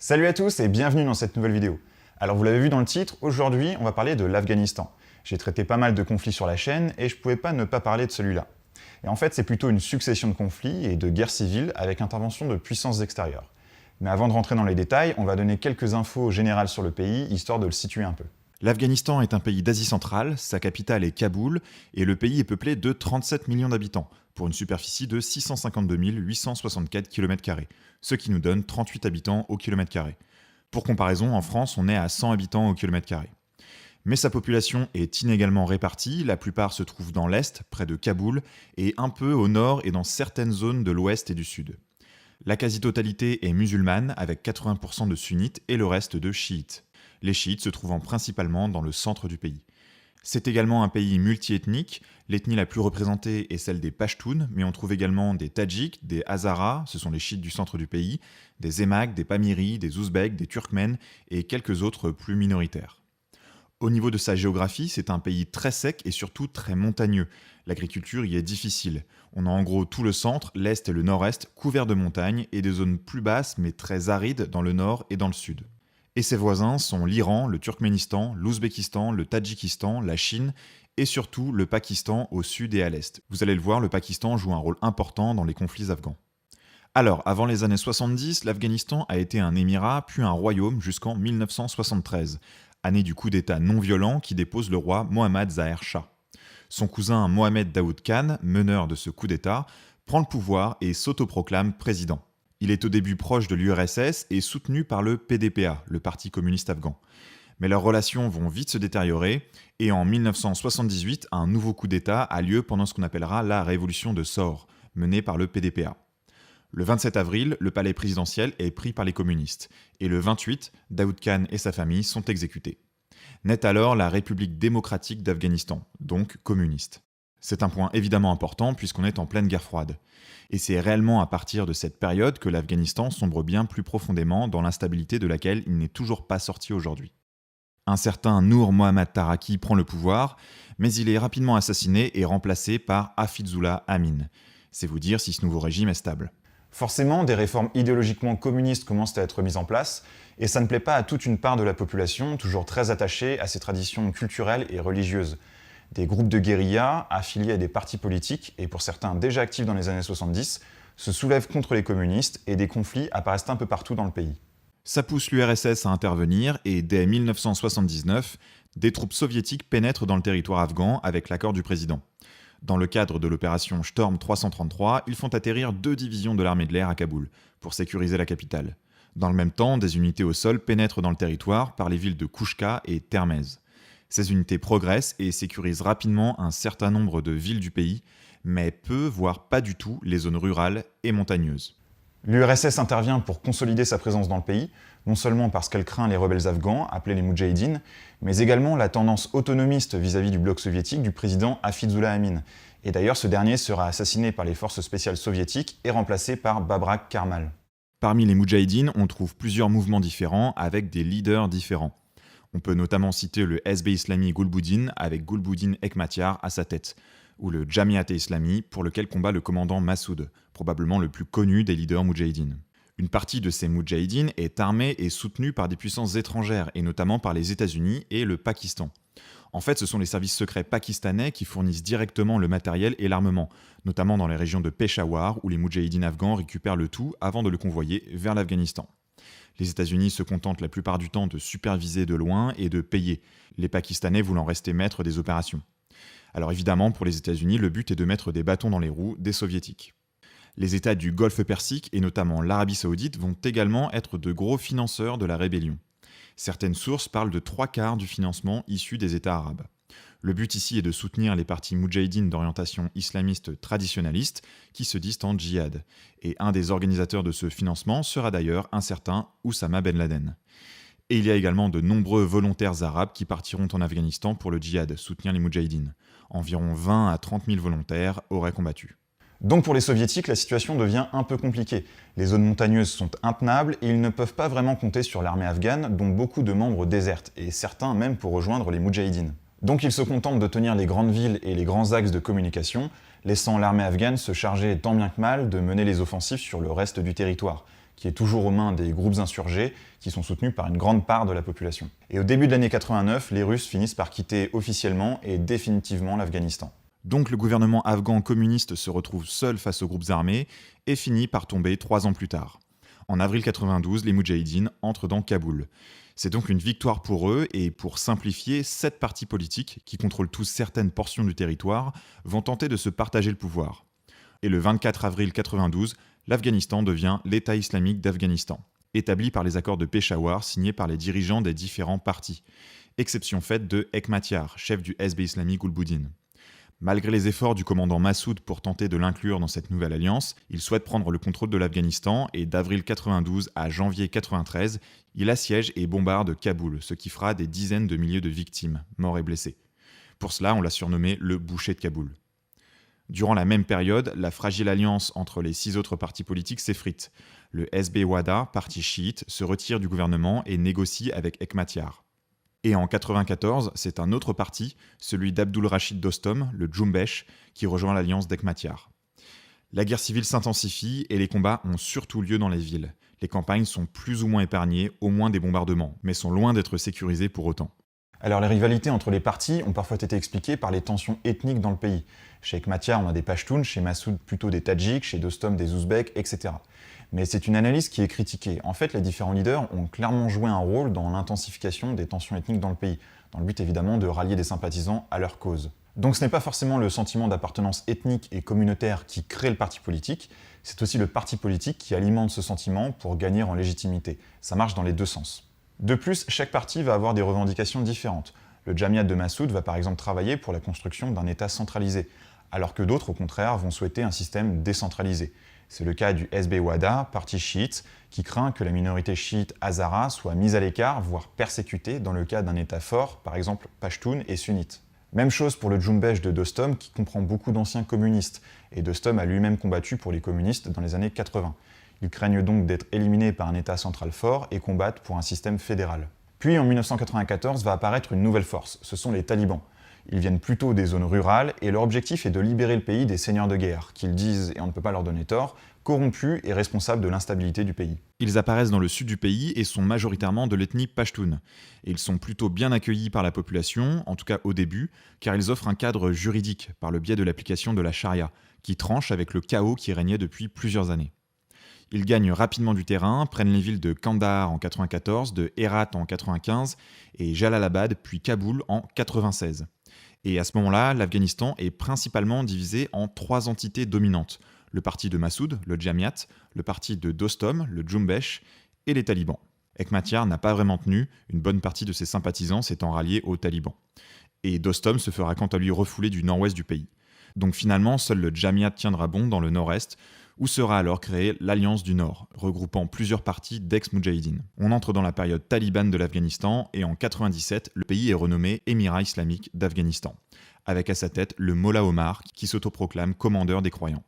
Salut à tous et bienvenue dans cette nouvelle vidéo. Alors vous l'avez vu dans le titre, aujourd'hui on va parler de l'Afghanistan. J'ai traité pas mal de conflits sur la chaîne et je pouvais pas ne pas parler de celui-là. Et en fait c'est plutôt une succession de conflits et de guerres civiles avec intervention de puissances extérieures. Mais avant de rentrer dans les détails, on va donner quelques infos générales sur le pays, histoire de le situer un peu. L'Afghanistan est un pays d'Asie centrale, sa capitale est Kaboul, et le pays est peuplé de 37 millions d'habitants, pour une superficie de 652 864 km², ce qui nous donne 38 habitants au kilomètre carré. Pour comparaison, en France, on est à 100 habitants au kilomètre carré. Mais sa population est inégalement répartie, la plupart se trouvent dans l'est, près de Kaboul, et un peu au nord et dans certaines zones de l'ouest et du sud. La quasi-totalité est musulmane, avec 80% de sunnites et le reste de chiites. Les chiites se trouvant principalement dans le centre du pays. C'est également un pays multiethnique, l'ethnie la plus représentée est celle des Pashtuns, mais on trouve également des Tadjiks, des Hazaras, ce sont les chiites du centre du pays, des Emaks, des Pamiris, des Ouzbeks, des Turkmènes et quelques autres plus minoritaires. Au niveau de sa géographie, c'est un pays très sec et surtout très montagneux. L'agriculture y est difficile. On a en gros tout le centre, l'est et le nord-est couverts de montagnes et des zones plus basses mais très arides dans le nord et dans le sud. Et ses voisins sont l'Iran, le Turkménistan, l'Ouzbékistan, le Tadjikistan, la Chine et surtout le Pakistan au sud et à l'est. Vous allez le voir, le Pakistan joue un rôle important dans les conflits afghans. Alors, avant les années 70, l'Afghanistan a été un émirat puis un royaume jusqu'en 1973, année du coup d'État non violent qui dépose le roi Mohammad Zahir Shah. Son cousin Mohamed Daoud Khan, meneur de ce coup d'État, prend le pouvoir et s'autoproclame président. Il est au début proche de l'URSS et soutenu par le PDPA, le Parti communiste afghan. Mais leurs relations vont vite se détériorer et en 1978, un nouveau coup d'État a lieu pendant ce qu'on appellera la révolution de Sor, menée par le PDPA. Le 27 avril, le palais présidentiel est pris par les communistes et le 28, Daoud Khan et sa famille sont exécutés. Naît alors la République démocratique d'Afghanistan, donc communiste. C'est un point évidemment important puisqu'on est en pleine guerre froide. Et c'est réellement à partir de cette période que l'Afghanistan sombre bien plus profondément dans l'instabilité de laquelle il n'est toujours pas sorti aujourd'hui. Un certain Nour Mohammad Taraki prend le pouvoir, mais il est rapidement assassiné et remplacé par Hafizullah Amin. C'est vous dire si ce nouveau régime est stable. Forcément, des réformes idéologiquement communistes commencent à être mises en place, et ça ne plaît pas à toute une part de la population, toujours très attachée à ses traditions culturelles et religieuses. Des groupes de guérilla, affiliés à des partis politiques, et pour certains déjà actifs dans les années 70, se soulèvent contre les communistes et des conflits apparaissent un peu partout dans le pays. Ça pousse l'URSS à intervenir et dès 1979, des troupes soviétiques pénètrent dans le territoire afghan avec l'accord du président. Dans le cadre de l'opération Storm 333, ils font atterrir 2 divisions de l'armée de l'air à Kaboul, pour sécuriser la capitale. Dans le même temps, des unités au sol pénètrent dans le territoire par les villes de Kouchka et Termez. Ces unités progressent et sécurisent rapidement un certain nombre de villes du pays, mais peu, voire pas du tout, les zones rurales et montagneuses. L'URSS intervient pour consolider sa présence dans le pays, non seulement parce qu'elle craint les rebelles afghans, appelés les Moudjahidines, mais également la tendance autonomiste vis-à-vis du bloc soviétique du président Hafizullah Amin. Et d'ailleurs, ce dernier sera assassiné par les forces spéciales soviétiques et remplacé par Babrak Karmal. Parmi les Moudjahidines, on trouve plusieurs mouvements différents avec des leaders différents. On peut notamment citer le SB Islami Gulbuddin avec Gulbuddin Hekmatyar à sa tête, ou le Jamiat-e Islami pour lequel combat le commandant Massoud, probablement le plus connu des leaders moudjahidines. Une partie de ces moudjahidines est armée et soutenue par des puissances étrangères, et notamment par les États-Unis et le Pakistan. En fait, ce sont les services secrets pakistanais qui fournissent directement le matériel et l'armement, notamment dans les régions de Peshawar où les moudjahidines afghans récupèrent le tout avant de le convoyer vers l'Afghanistan. Les États-Unis se contentent la plupart du temps de superviser de loin et de payer, les Pakistanais voulant rester maîtres des opérations. Alors évidemment, pour les États-Unis, le but est de mettre des bâtons dans les roues des Soviétiques. Les États du Golfe Persique, et notamment l'Arabie Saoudite, vont également être de gros financeurs de la rébellion. Certaines sources parlent de 3/4 du financement issu des États arabes. Le but ici est de soutenir les partis moudjahidines d'orientation islamiste traditionnaliste qui se disent en djihad. Et un des organisateurs de ce financement sera d'ailleurs un certain Oussama Ben Laden. Et il y a également de nombreux volontaires arabes qui partiront en Afghanistan pour le djihad, soutenir les moudjahidines. Environ 20 à 30 000 volontaires auraient combattu. Donc pour les soviétiques, la situation devient un peu compliquée. Les zones montagneuses sont intenables et ils ne peuvent pas vraiment compter sur l'armée afghane, dont beaucoup de membres désertent, et certains même pour rejoindre les moudjahidines. Donc ils se contentent de tenir les grandes villes et les grands axes de communication, laissant l'armée afghane se charger tant bien que mal de mener les offensives sur le reste du territoire, qui est toujours aux mains des groupes insurgés qui sont soutenus par une grande part de la population. Et au début de l'année 89, les Russes finissent par quitter officiellement et définitivement l'Afghanistan. Donc le gouvernement afghan communiste se retrouve seul face aux groupes armés et finit par tomber 3 ans plus tard. En avril 92, les Moudjahidines entrent dans Kaboul. C'est donc une victoire pour eux et pour simplifier, 7 partis politiques, qui contrôlent tous certaines portions du territoire, vont tenter de se partager le pouvoir. Et le 24 avril 92, l'Afghanistan devient l'État islamique d'Afghanistan, établi par les accords de Peshawar signés par les dirigeants des différents partis, exception faite de Hekmatyar, chef du Hezb islami Gulbuddin. Malgré les efforts du commandant Massoud pour tenter de l'inclure dans cette nouvelle alliance, il souhaite prendre le contrôle de l'Afghanistan et d'avril 92 à janvier 93, il assiège et bombarde Kaboul, ce qui fera des dizaines de milliers de victimes, morts et blessés. Pour cela, on l'a surnommé le boucher de Kaboul. Durant la même période, la fragile alliance entre les 6 autres partis politiques s'effrite. Le SB Wada, parti chiite, se retire du gouvernement et négocie avec Hekmatyar. Et en 1994, c'est un autre parti, celui d'Abdul Rachid Dostum, le Jumbesh, qui rejoint l'alliance d'Hekmatyar. La guerre civile s'intensifie et les combats ont surtout lieu dans les villes. Les campagnes sont plus ou moins épargnées, au moins des bombardements, mais sont loin d'être sécurisées pour autant. Alors les rivalités entre les partis ont parfois été expliquées par les tensions ethniques dans le pays. Chez Hekmatyar, on a des Pashtuns, chez Massoud plutôt des Tadjiks, chez Dostum des Ouzbeks, etc. Mais c'est une analyse qui est critiquée. En fait, les différents leaders ont clairement joué un rôle dans l'intensification des tensions ethniques dans le pays, dans le but évidemment de rallier des sympathisants à leur cause. Donc ce n'est pas forcément le sentiment d'appartenance ethnique et communautaire qui crée le parti politique, c'est aussi le parti politique qui alimente ce sentiment pour gagner en légitimité. Ça marche dans les deux sens. De plus, chaque parti va avoir des revendications différentes. Le Jamiat de Massoud va par exemple travailler pour la construction d'un État centralisé, alors que d'autres, au contraire, vont souhaiter un système décentralisé. C'est le cas du SB Wada, parti chiite, qui craint que la minorité chiite hazara soit mise à l'écart, voire persécutée dans le cas d'un État fort, par exemple Pashtun et sunnite. Même chose pour le Jumbesh de Dostum, qui comprend beaucoup d'anciens communistes, et Dostum a lui-même combattu pour les communistes dans les années 80. Ils craignent donc d'être éliminés par un État central fort et combattent pour un système fédéral. Puis en 1994 va apparaître une nouvelle force, ce sont les talibans. Ils viennent plutôt des zones rurales et leur objectif est de libérer le pays des seigneurs de guerre, qu'ils disent, et on ne peut pas leur donner tort, corrompus et responsables de l'instabilité du pays. Ils apparaissent dans le sud du pays et sont majoritairement de l'ethnie Pashtun. Et ils sont plutôt bien accueillis par la population, en tout cas au début, car ils offrent un cadre juridique par le biais de l'application de la charia, qui tranche avec le chaos qui régnait depuis plusieurs années. Ils gagnent rapidement du terrain, prennent les villes de Kandahar en 94, de Herat en 95 et Jalalabad puis Kaboul en 96. Et à ce moment-là, l'Afghanistan est principalement divisé en 3 entités dominantes. Le parti de Massoud, le Jamiat, le parti de Dostum, le Jumbesh, et les talibans. Hekmatyar n'a pas vraiment tenu, une bonne partie de ses sympathisants s'étant ralliés aux talibans. Et Dostum se fera quant à lui refouler du nord-ouest du pays. Donc finalement, seul le Jamiat tiendra bon dans le nord-est, où sera alors créée l'Alliance du Nord, regroupant plusieurs partis d'ex-Moudjahidines. On entre dans la période talibane de l'Afghanistan et en 1997, le pays est renommé Émirat islamique d'Afghanistan, avec à sa tête le Mollah Omar qui s'autoproclame commandeur des croyants.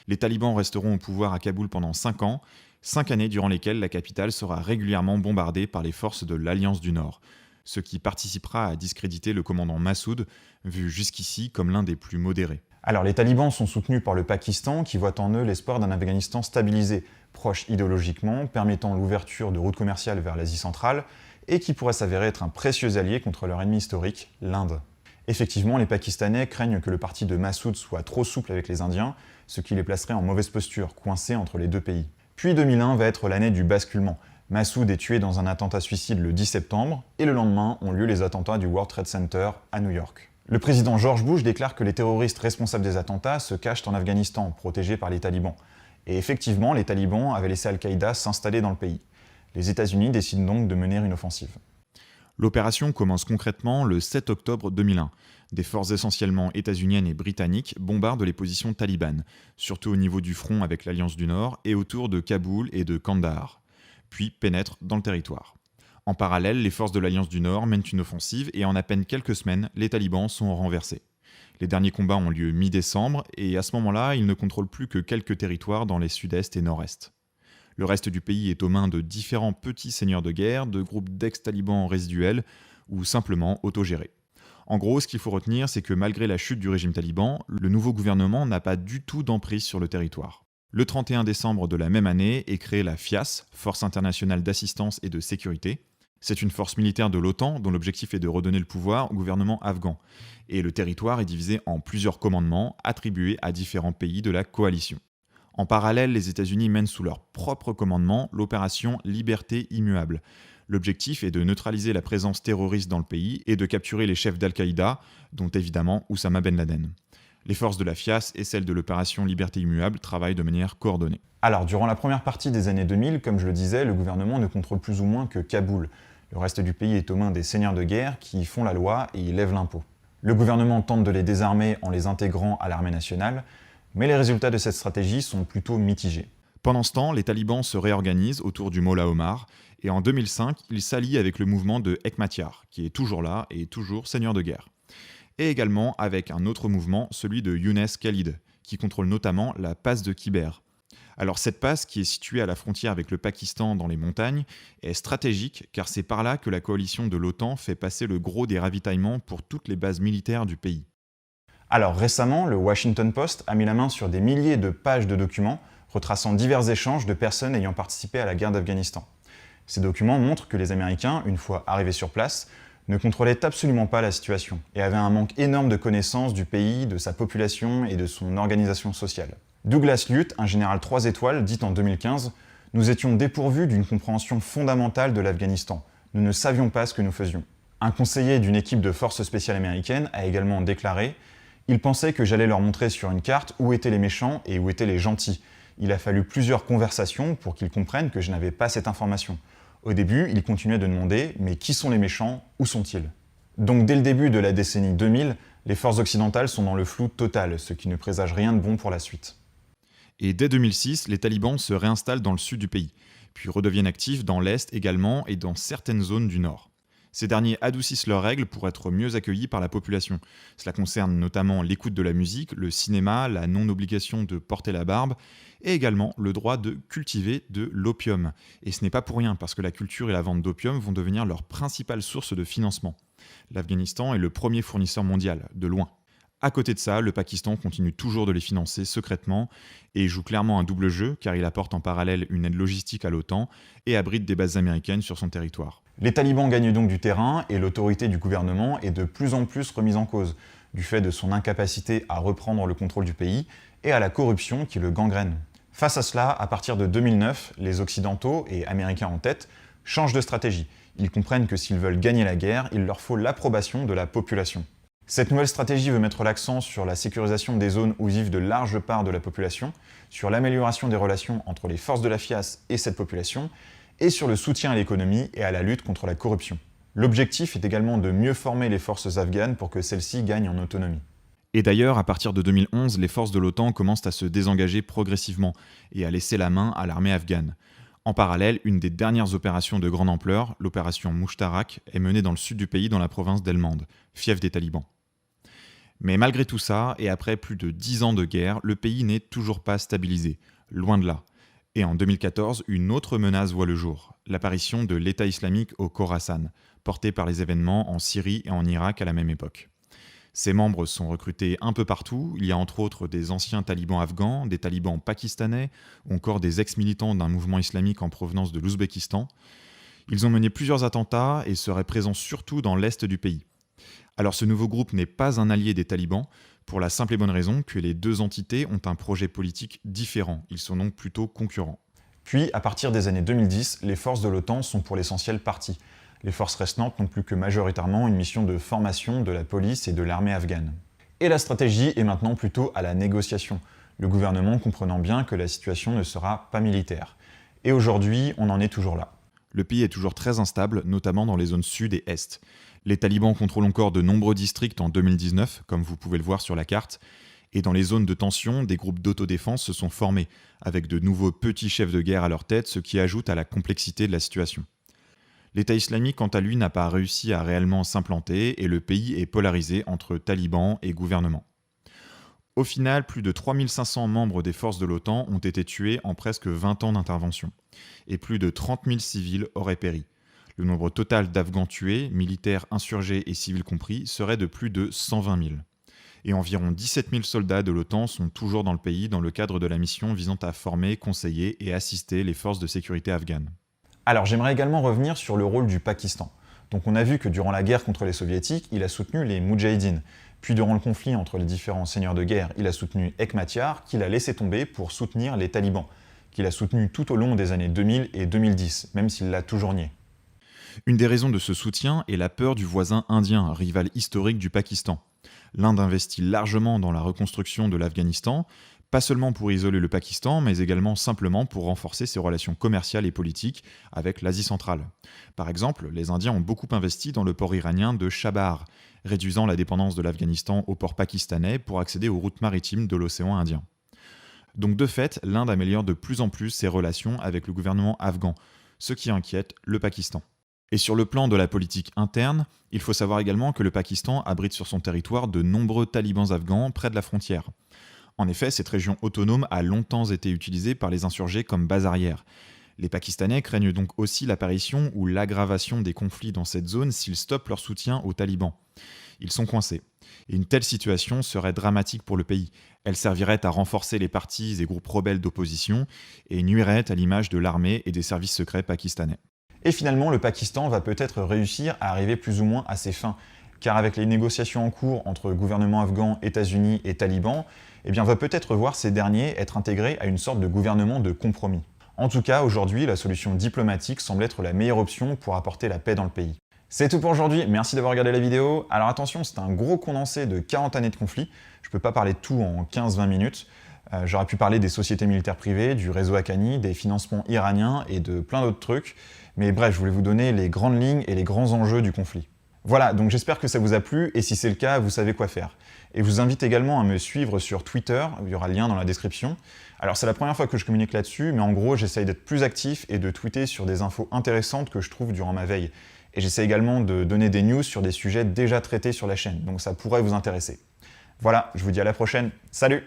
Les talibans resteront au pouvoir à Kaboul pendant 5 ans, 5 années durant lesquelles la capitale sera régulièrement bombardée par les forces de l'Alliance du Nord, ce qui participera à discréditer le commandant Massoud, vu jusqu'ici comme l'un des plus modérés. Alors les talibans sont soutenus par le Pakistan qui voit en eux l'espoir d'un Afghanistan stabilisé, proche idéologiquement, permettant l'ouverture de routes commerciales vers l'Asie centrale et qui pourrait s'avérer être un précieux allié contre leur ennemi historique, l'Inde. Effectivement, les Pakistanais craignent que le parti de Massoud soit trop souple avec les Indiens, ce qui les placerait en mauvaise posture, coincés entre les deux pays. Puis 2001 va être l'année du basculement. Massoud est tué dans un attentat suicide le 10 septembre et le lendemain ont lieu les attentats du World Trade Center à New York. Le président George Bush déclare que les terroristes responsables des attentats se cachent en Afghanistan, protégés par les talibans. Et effectivement, les talibans avaient laissé Al-Qaïda s'installer dans le pays. Les États-Unis décident donc de mener une offensive. L'opération commence concrètement le 7 octobre 2001. Des forces essentiellement états-uniennes et britanniques bombardent les positions talibanes, surtout au niveau du front avec l'Alliance du Nord et autour de Kaboul et de Kandahar, puis pénètrent dans le territoire. En parallèle, les forces de l'Alliance du Nord mènent une offensive et en à peine quelques semaines, les talibans sont renversés. Les derniers combats ont lieu mi-décembre et à ce moment-là, ils ne contrôlent plus que quelques territoires dans les sud-est et nord-est. Le reste du pays est aux mains de différents petits seigneurs de guerre, de groupes d'ex-talibans résiduels ou simplement autogérés. En gros, ce qu'il faut retenir, c'est que malgré la chute du régime taliban, le nouveau gouvernement n'a pas du tout d'emprise sur le territoire. Le 31 décembre de la même année est créée la FIAS, Force internationale d'assistance et de sécurité. C'est une force militaire de l'OTAN dont l'objectif est de redonner le pouvoir au gouvernement afghan. Et le territoire est divisé en plusieurs commandements attribués à différents pays de la coalition. En parallèle, les États-Unis mènent sous leur propre commandement l'opération Liberté immuable. L'objectif est de neutraliser la présence terroriste dans le pays et de capturer les chefs d'Al-Qaïda, dont évidemment Oussama Ben Laden. Les forces de la FIAS et celles de l'opération Liberté immuable travaillent de manière coordonnée. Alors, durant la première partie des années 2000, comme je le disais, le gouvernement ne contrôle plus ou moins que Kaboul. Le reste du pays est aux mains des seigneurs de guerre qui font la loi et y lèvent l'impôt. Le gouvernement tente de les désarmer en les intégrant à l'armée nationale, mais les résultats de cette stratégie sont plutôt mitigés. Pendant ce temps, les talibans se réorganisent autour du Mollah Omar, et en 2005, ils s'allient avec le mouvement de Hekmatyar, qui est toujours là et toujours seigneur de guerre. Et également avec un autre mouvement, celui de Younes Khalid, qui contrôle notamment la passe de Khyber. Alors cette passe, qui est située à la frontière avec le Pakistan dans les montagnes, est stratégique car c'est par là que la coalition de l'OTAN fait passer le gros des ravitaillements pour toutes les bases militaires du pays. Alors récemment, le Washington Post a mis la main sur des milliers de pages de documents retraçant divers échanges de personnes ayant participé à la guerre d'Afghanistan. Ces documents montrent que les Américains, une fois arrivés sur place, ne contrôlaient absolument pas la situation et avaient un manque énorme de connaissances du pays, de sa population et de son organisation sociale. Douglas Lutt, un général 3 étoiles, dit en 2015 « Nous étions dépourvus d'une compréhension fondamentale de l'Afghanistan. Nous ne savions pas ce que nous faisions. » Un conseiller d'une équipe de forces spéciales américaines a également déclaré « Ils pensaient que j'allais leur montrer sur une carte où étaient les méchants et où étaient les gentils. Il a fallu plusieurs conversations pour qu'ils comprennent que je n'avais pas cette information. Au début, ils continuaient de demander « Mais qui sont les méchants? Où sont-ils » Donc dès le début de la décennie 2000, les forces occidentales sont dans le flou total, ce qui ne présage rien de bon pour la suite. Et dès 2006, les talibans se réinstallent dans le sud du pays, puis redeviennent actifs dans l'est également et dans certaines zones du nord. Ces derniers adoucissent leurs règles pour être mieux accueillis par la population. Cela concerne notamment l'écoute de la musique, le cinéma, la non-obligation de porter la barbe, et également le droit de cultiver de l'opium. Et ce n'est pas pour rien, parce que la culture et la vente d'opium vont devenir leur principale source de financement. L'Afghanistan est le premier fournisseur mondial, de loin. À côté de ça, le Pakistan continue toujours de les financer secrètement et joue clairement un double jeu car il apporte en parallèle une aide logistique à l'OTAN et abrite des bases américaines sur son territoire. Les talibans gagnent donc du terrain et l'autorité du gouvernement est de plus en plus remise en cause, du fait de son incapacité à reprendre le contrôle du pays et à la corruption qui le gangrène. Face à cela, à partir de 2009, les Occidentaux, et Américains en tête, changent de stratégie. Ils comprennent que s'ils veulent gagner la guerre, il leur faut l'approbation de la population. Cette nouvelle stratégie veut mettre l'accent sur la sécurisation des zones où vivent de larges parts de la population, sur l'amélioration des relations entre les forces de la FIAS et cette population, et sur le soutien à l'économie et à la lutte contre la corruption. L'objectif est également de mieux former les forces afghanes pour que celles-ci gagnent en autonomie. Et d'ailleurs, à partir de 2011, les forces de l'OTAN commencent à se désengager progressivement et à laisser la main à l'armée afghane. En parallèle, une des dernières opérations de grande ampleur, l'opération Mushtarak, est menée dans le sud du pays, dans la province d'Helmand, fief des talibans. Mais malgré tout ça, et après plus de 10 ans de guerre, le pays n'est toujours pas stabilisé, loin de là. Et en 2014, une autre menace voit le jour, l'apparition de l'État islamique au Khorasan, porté par les événements en Syrie et en Irak à la même époque. Ses membres sont recrutés un peu partout, il y a entre autres des anciens talibans afghans, des talibans pakistanais, ou encore des ex-militants d'un mouvement islamique en provenance de l'Ouzbékistan. Ils ont mené plusieurs attentats et seraient présents surtout dans l'est du pays. Alors ce nouveau groupe n'est pas un allié des talibans, pour la simple et bonne raison que les deux entités ont un projet politique différent, ils sont donc plutôt concurrents. Puis, à partir des années 2010, les forces de l'OTAN sont pour l'essentiel parties. Les forces restantes n'ont plus que majoritairement une mission de formation de la police et de l'armée afghane. Et la stratégie est maintenant plutôt à la négociation, le gouvernement comprenant bien que la situation ne sera pas militaire. Et aujourd'hui, on en est toujours là. Le pays est toujours très instable, notamment dans les zones sud et est. Les talibans contrôlent encore de nombreux districts en 2019, comme vous pouvez le voir sur la carte, et dans les zones de tension, des groupes d'autodéfense se sont formés, avec de nouveaux petits chefs de guerre à leur tête, ce qui ajoute à la complexité de la situation. L'État islamique, quant à lui, n'a pas réussi à réellement s'implanter, et le pays est polarisé entre talibans et gouvernement. Au final, plus de 3500 membres des forces de l'OTAN ont été tués en presque 20 ans d'intervention, et plus de 30 000 civils auraient péri. Le nombre total d'Afghans tués, militaires, insurgés et civils compris, serait de plus de 120 000. Et environ 17 000 soldats de l'OTAN sont toujours dans le pays dans le cadre de la mission visant à former, conseiller et assister les forces de sécurité afghanes. Alors j'aimerais également revenir sur le rôle du Pakistan. Donc on a vu que durant la guerre contre les soviétiques, il a soutenu les Moudjahidines. Puis durant le conflit entre les différents seigneurs de guerre, il a soutenu Hekmatyar, qu'il a laissé tomber pour soutenir les talibans, qu'il a soutenu tout au long des années 2000 et 2010, même s'il l'a toujours nié. Une des raisons de ce soutien est la peur du voisin indien, rival historique du Pakistan. L'Inde investit largement dans la reconstruction de l'Afghanistan, pas seulement pour isoler le Pakistan, mais également simplement pour renforcer ses relations commerciales et politiques avec l'Asie centrale. Par exemple, les Indiens ont beaucoup investi dans le port iranien de Chabahar, réduisant la dépendance de l'Afghanistan au port pakistanais pour accéder aux routes maritimes de l'océan Indien. Donc de fait, l'Inde améliore de plus en plus ses relations avec le gouvernement afghan, ce qui inquiète le Pakistan. Et sur le plan de la politique interne, il faut savoir également que le Pakistan abrite sur son territoire de nombreux talibans afghans près de la frontière. En effet, cette région autonome a longtemps été utilisée par les insurgés comme base arrière. Les Pakistanais craignent donc aussi l'apparition ou l'aggravation des conflits dans cette zone s'ils stoppent leur soutien aux talibans. Ils sont coincés. Et une telle situation serait dramatique pour le pays. Elle servirait à renforcer les partis et groupes rebelles d'opposition et nuirait à l'image de l'armée et des services secrets pakistanais. Et finalement, le Pakistan va peut-être réussir à arriver plus ou moins à ses fins, car avec les négociations en cours entre gouvernement afghan, États-Unis et talibans, on va peut-être voir ces derniers être intégrés à une sorte de gouvernement de compromis. En tout cas, aujourd'hui, la solution diplomatique semble être la meilleure option pour apporter la paix dans le pays. C'est tout pour aujourd'hui, merci d'avoir regardé la vidéo. Alors attention, c'est un gros condensé de 40 années de conflit. Je ne peux pas parler de tout en 15-20 minutes. J'aurais pu parler des sociétés militaires privées, du réseau Haqqani, des financements iraniens et de plein d'autres trucs. Mais bref, je voulais vous donner les grandes lignes et les grands enjeux du conflit. Voilà, donc j'espère que ça vous a plu, et si c'est le cas, vous savez quoi faire. Et je vous invite également à me suivre sur Twitter, il y aura le lien dans la description. Alors c'est la première fois que je communique là-dessus, mais en gros j'essaye d'être plus actif et de tweeter sur des infos intéressantes que je trouve durant ma veille. Et j'essaie également de donner des news sur des sujets déjà traités sur la chaîne, donc ça pourrait vous intéresser. Voilà, je vous dis à la prochaine, salut!